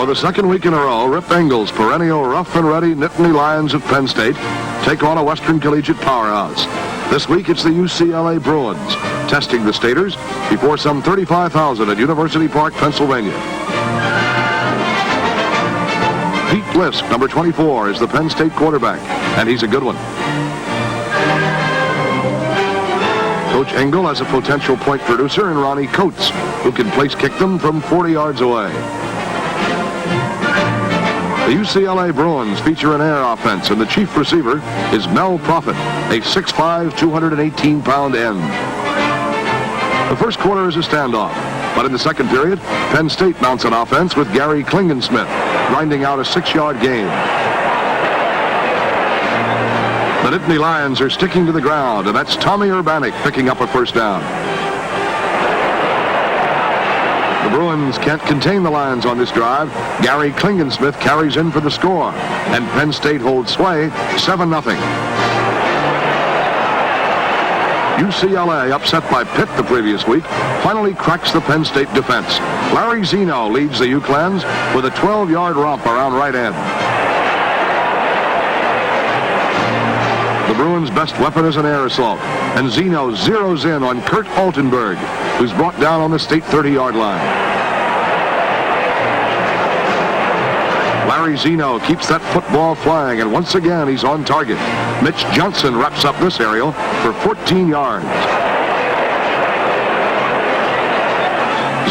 the second week in a row, Rip Engel's perennial rough and ready Nittany Lions of Penn State take on a Western Collegiate powerhouse. This week it's the UCLA Bruins testing the Staters before some 35,000 at University Park, Pennsylvania. Pete Lisk, number 24, is the Penn State quarterback, and he's a good one. Coach Engel has a potential point producer in Ronnie Coates, who can place kick them from 40 yards away. The UCLA Bruins feature an air offense, and the chief receiver is Mel Profit, a 6'5", 218-pound end. The first quarter is a standoff, but in the second period, Penn State mounts an offense with Gary Klingensmith grinding out a 6-yard gain. The Nittany Lions are sticking to the ground, and that's Tommy Urbanek picking up a first down. The Bruins can't contain the Lions on this drive. Gary Klingensmith carries in for the score, and Penn State holds sway 7-0. UCLA, upset by Pitt the previous week, finally cracks the Penn State defense. Larry Zeno leads the UCLans with a 12-yard romp around right end. The Bruins' best weapon is an air assault, and Zeno zeroes in on Kurt Altenberg, who's brought down on the state 30-yard line. Larry Zeno keeps that football flying, and once again he's on target. Mitch Johnson wraps up this aerial for 14 yards.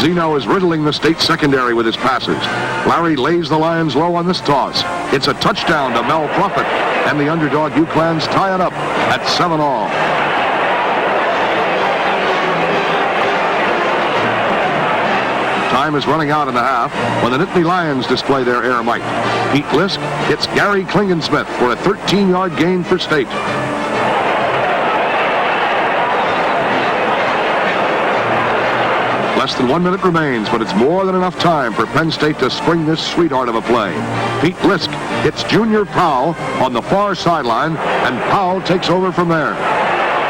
Zeno is riddling the state secondary with his passes. Larry lays the Lions low on this toss. It's a touchdown to Mel Profit, and the underdog UCLans tie it up at 7-all. Time is running out in the half when the Nittany Lions display their air might. Pete Lisk hits Gary Klingensmith for a 13-yard gain for State. Less than 1 minute remains, but it's more than enough time for Penn State to spring this sweetheart of a play. Pete Lisk hits Junior Powell on the far sideline, and Powell takes over from there.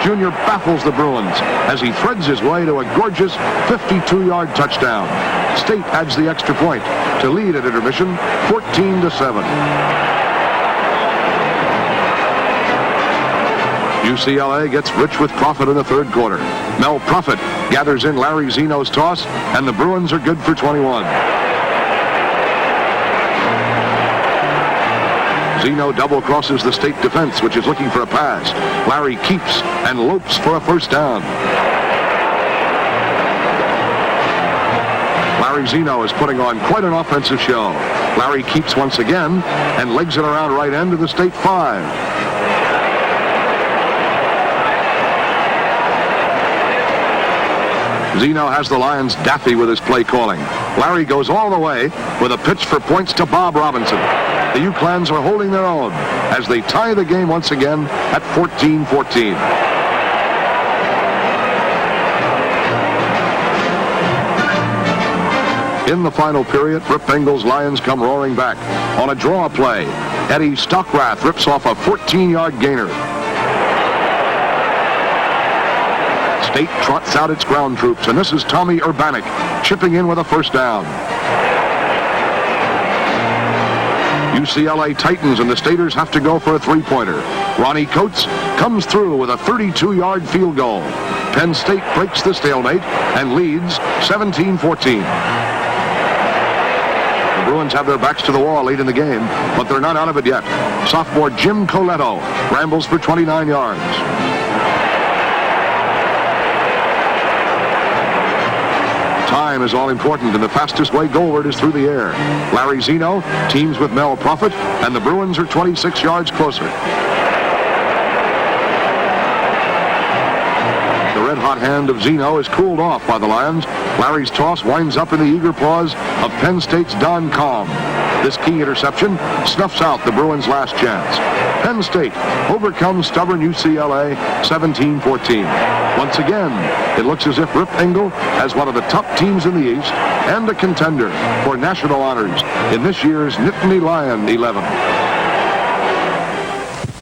Junior baffles the Bruins as he threads his way to a gorgeous 52-yard touchdown. State adds the extra point to lead at intermission 14-7. UCLA gets rich with profit in the third quarter. Mel Profit gathers in Larry Zeno's toss, and the Bruins are good for 21. Zeno double crosses the state defense, which is looking for a pass. Larry keeps and lopes for a first down. Larry Zeno is putting on quite an offensive show. Larry keeps once again and legs it around right end to the state 5. Zeno has the Lions daffy with his play calling. Larry goes all the way with a pitch for points to Bob Robinson. The UCLans are holding their own as they tie the game once again at 14-14. In the final period, Rip Engel's Lions come roaring back. On a draw play, Eddie Stockrath rips off a 14-yard gainer. State trots out its ground troops, and this is Tommy Urbanek chipping in with a first down. UCLA tightens, and the Staters have to go for a three-pointer. Ronnie Coates comes through with a 32-yard field goal. Penn State breaks the stalemate and leads 17-14. The Bruins have their backs to the wall late in the game, but they're not out of it yet. Sophomore Jim Coletto rambles for 29 yards. Time is all important, and the fastest way goalward is through the air. Larry Zeno teams with Mel Profit, and the Bruins are 26 yards closer. The red-hot hand of Zeno is cooled off by the Lions. Larry's toss winds up in the eager paws of Penn State's Don Combe. This key interception snuffs out the Bruins' last chance. Penn State overcomes stubborn UCLA 17-14. Once again, it looks as if Rip Engel has one of the top teams in the East and a contender for national honors in this year's Nittany Lion 11.